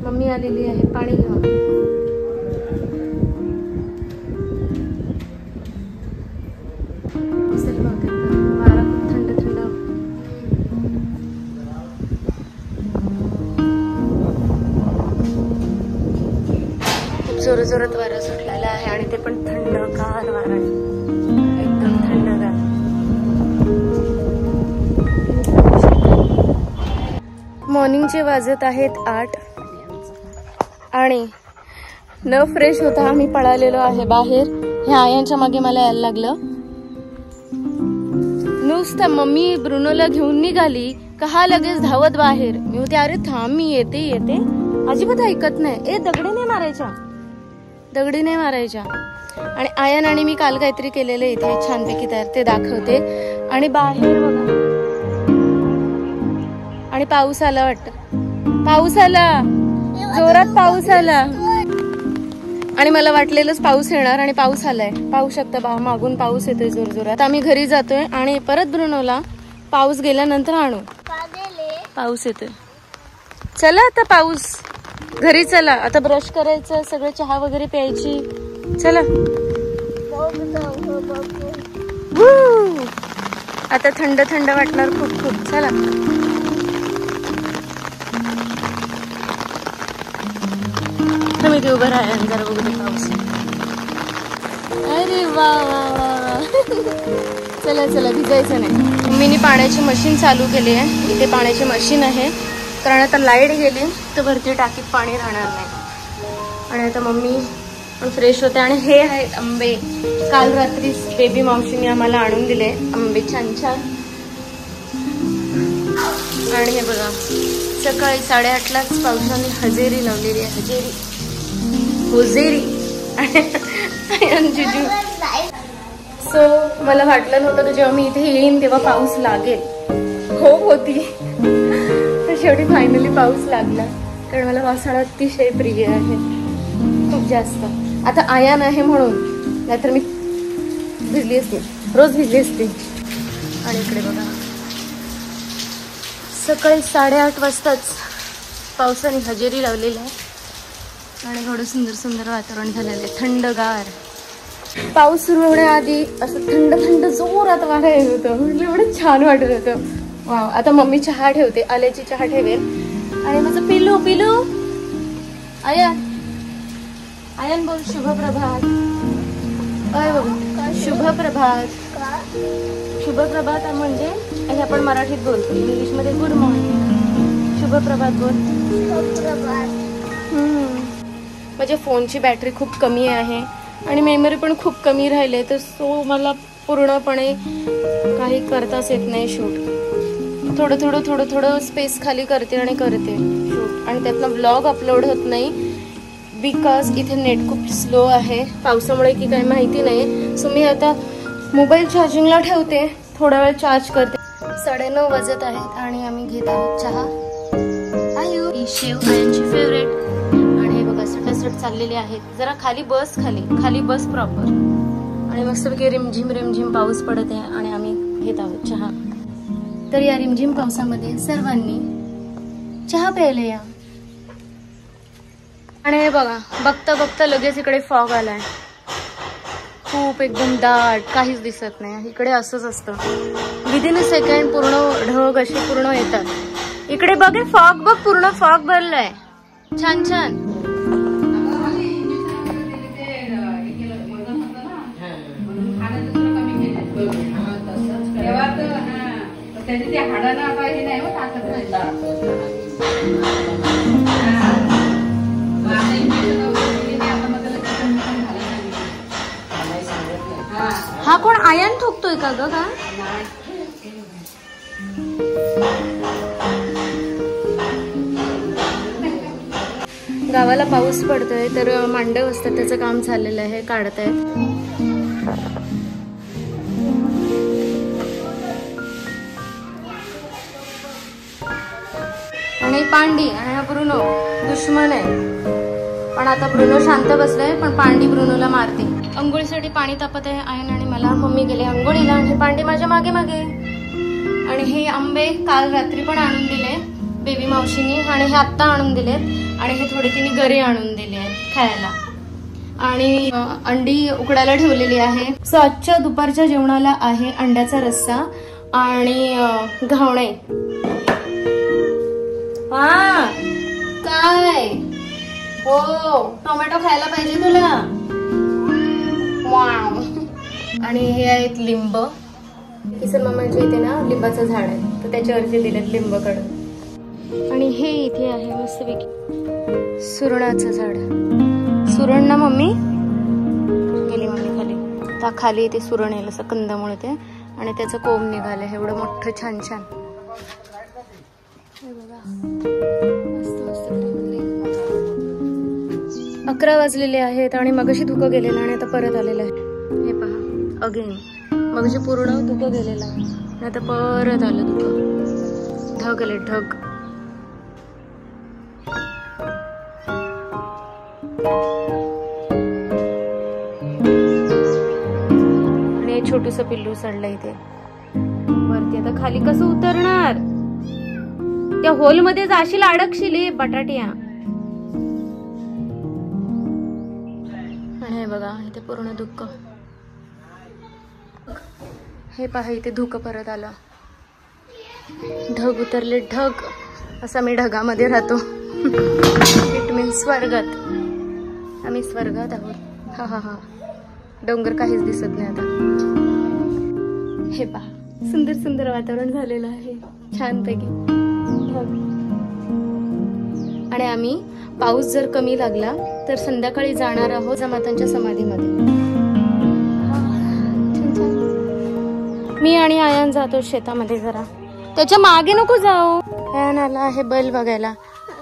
Mummy आलेली आहे पाणी घेऊन. वारा खूप थंड थंड. खूप जोर जोरात वारा सुटलेला आहे आणि ते पण थंडगार वारा, एकदम थंडगार. मॉर्निंगचे वाजत आहेत 8 आणि न फ्रेश होता आम्ही पळालेलो आहे बाहेर. ह्या आयांच्या मागे मला यायला लागलं. नुसतं मम्मी ब्रुनोला घेऊन निघाली का हा लगेच धावत बाहेर. मी होते अरे थांब मी येते येते. अजिबात ऐकत नाही. दगडी नाही मारायच्या, दगडी नाही मारायच्या. आणि आयन आणि मी काल काहीतरी केलेलं इथे छानपैकी तयार, ते दाखवते. आणि बाहेर बघा, आणि पाऊस आला वाटतं. पाऊस आला, जोरात पाऊस आला. आणि मला वाटलेलंच पाऊस येणार आणि पाऊस आलाय. पाहू शकता मागून पाऊस येतोय जोर जोरात. आम्ही घरी जातोय आणि परत ब्रुनोला पाऊस गेल्यानंतर आणू. पाऊस येतोय. चला आता पाऊस, घरी चला. आता ब्रश करायचं, सगळं चहा वगैरे प्यायची. चला आता थंड थंड वाटणार खूप खूप. चला तुम्ही ते उभं राहा जरा बघू पाऊस. अरे वा वा वा. चला चला भिजायचं नाही. मम्मीने पाण्याची मशीन चालू केली आहे. इथे पाण्याची मशीन आहे कारण आता लाईट गेली तर वरती टाकीत पाणी राहणार नाही. आणि आता मम्मी पण फ्रेश होते. आणि हे आहेत आंबे, काल रात्री बेबी मावशीने आम्हाला आणून दिले आंबे छान छान. आणि हे बघा सकाळी 8:30लाच पावसाने हजेरी लावलेली आहे. हजेरी हुजेरी. सो मला वाटलं नव्हतं की जेव्हा मी इथे येईन तेव्हा पाऊस लागेल. खूप होती तर शेवटी फायनली पाऊस लागला. कारण मला पावसाळा अतिशय प्रिय आहे, खूप जास्त. आता आयान आहे म्हणून, नाहीतर मी भिजली असते, रोज भिजली असते. आणि इकडे बघा सकाळी 8:30 वाजताच पावसाने हजेरी लावलेली आहे. आणि एवढं सुंदर सुंदर वातावरण झालेलं आहे, थंडगार. पाऊस सुरू होण्याआधी असं थंड थंड जोरात वारा येत होतं. म्हणजे एवढं छान वाटत होतं. वाव. आता मम्मी चहा ठेवते, आल्याची चहा ठेवेल. आणि माझं पिलू पिलू आयन, आयन बोल शुभ प्रभात. काय बघू शुभ प्रभात. शुभ प्रभात म्हणजे हे आपण मराठीत बोलतो, इंग्लिशमध्ये गुड मॉर्निंग. शुभ प्रभात बोल. माझ्या फोनची बॅटरी खूप कमी आहे आणि मेमरी पण खूप कमी राहिले, तर सो मला पूर्णपणे काही करताच येत नाही शूट. थोडं थोडं थोडं थोडं स्पेस खाली करते आणि करते शूट. आणि त्यातनं ब्लॉग अपलोड होत नाही बिकॉज इथे नेट खूप स्लो आहे, पावसामुळे की काही माहिती नाही. सो मी आता मोबाईल चार्जिंगला ठेवते, थोडा वेळ चार्ज करते. 9:30 वाजत आहेत आणि आम्ही घेत आहोत चहा. आयु ही शेव आयांची फेवरेट. आणि हे बघा सटसट चाललेले आहेत. जरा खाली बस, खाली खाली बस प्रॉपर. आणि मस्तपैकी रिमझिम रिमझिम पाऊस पडत आहे आणि आम्ही घेत आहोत चहा. तर या रिमझिम पावसामध्ये सर्वांनी चहा प्यायला या. आणि हे बघा बघता बघता लगेच इकडे फॉग आलाय, खूप एकदम दाट, काहीच दिसत नाही. इकडे असंच असतं, विदिन अ सेकंड पूर्ण ढग असे पूर्ण येतात. इकडे बघ फॉग, बघ पूर्ण फॉग भरलाय. छान छान. हा कोण आयन ठोकतोय का ग? का गावाला पाऊस पडतोय तर मांडव असतात, त्याचं काम चाललेलं आहे, काढतायत. आणि पांडी आणि हा ब्रुनो दुश्मन आहे. पण आता ब्रुनो शांत बसलाय, पण पांडी ब्रुनोला मारते. अंघोळीसाठी पाणी तापत आहे आयन आणि मला. मम्मी गेले अंघोळीला आणि पांडी माझ्या मागे मागे. आणि हे आंबे काल रात्री पण आणून दिले बेबी मावशी. मावशीने, आणि हे आत्ता आणून दिलेत, आणि हे थोडे तिने गरे आणून दिले आहेत खायला, आणि अंडी उकडायला ठेवलेली आहे. सो आजच्या दुपारच्या जेवणाला आहे अंड्याचा रस्सा आणि घावणे. हा काय हो, टोमॅटो खायला पाहिजे तुला. वाव. आणि हे आहेत लिंब. किसन मामाच्या इथे ना लिंबाचं झाड आहे, तर त्याच्यावरती दिलेत लिंब काढून. आणि हे इथे आहे मस्तपैकी सुरणाचं झाड. सुरण ना मम्मी, गेली मम्मी खाली. त्या खाली ते सुरण येईल असं कंदमुळ ते, आणि त्याचं कोंब निघालं एवढं मोठं छान छान. हे बघा मस्त मस्त. 11 वाजलेले आहेत आणि मगाशी धुकं गेलेलं आणि आता परत आलेलं आहे. हे पहा अगेन, मगाशी पूर्ण धुकं गेलेलं आणि आता परत आलं धुकं. ढग आले ढग. आणि हे छोटूस पिल्लू चढलं इथे वरती. आता खाली कसं उतरणार? त्या होल मध्ये जाशील, अडकशील बटाट्या. आणि हे बघा इथे पूर्ण धुक्क. हे पहा इथे धुकं परत आलं. ढग उतरले ढग. असं मी ढगामध्ये राहतो. इट मीन्स स्वर्गात. आम्ही स्वर्गात आहोत. हा हा हा. डोंगर काहीच दिसत नाही आता. हे पहा सुंदर सुंदर वातावरण झालेलं आहे छानपैकी. आणि आम्ही पाऊस जर कमी लागला तर संध्याकाळी जाणार आहोत जमातांच्या समाधीमध्ये. मी आणि आयान जातो शेतामध्ये जरा. त्याच्या मागे नको जाऊ. आयान आला आहे बैल बघायला,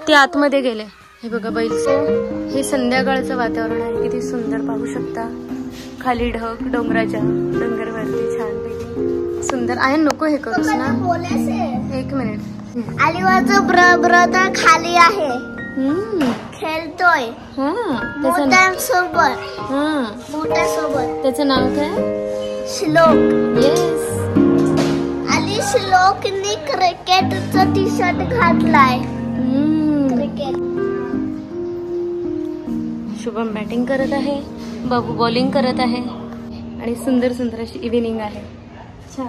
ते आतमध्ये गेले. हे बघा बैल. हे संध्याकाळचं वातावरण आहे, किती सुंदर पाहू शकता. खाली ढग, डोंगराच्या डोंगरवरती छानपैकी सुंदर. आयन नको हे करूस ना. 1 मिनिट. अलिवाचं ब्रदर खाली आहे, खेळतोय मोठ्यांसोबत. मोठ्यासोबत. त्याचं नाव काय? श्लोक. येस. आणि श्लोकने क्रिकेटचा टी शर्ट घातलाय. क्रिकेट. शुभम बॅटिंग करत आहे, बाबू बॉलिंग करत आहे, आणि सुंदर सुंदर अशी इव्हिनिंग आहे. छान.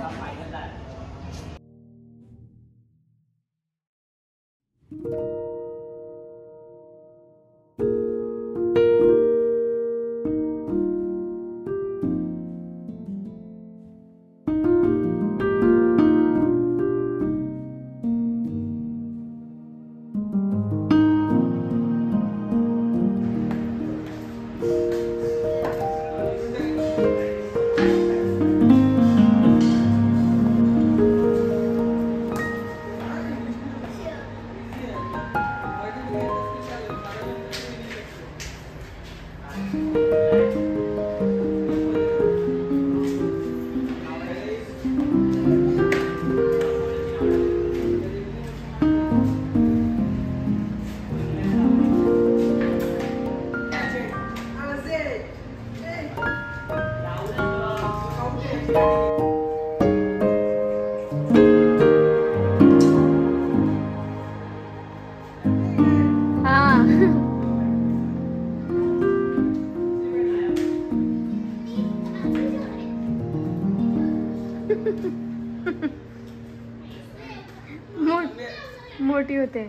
मोठी होते.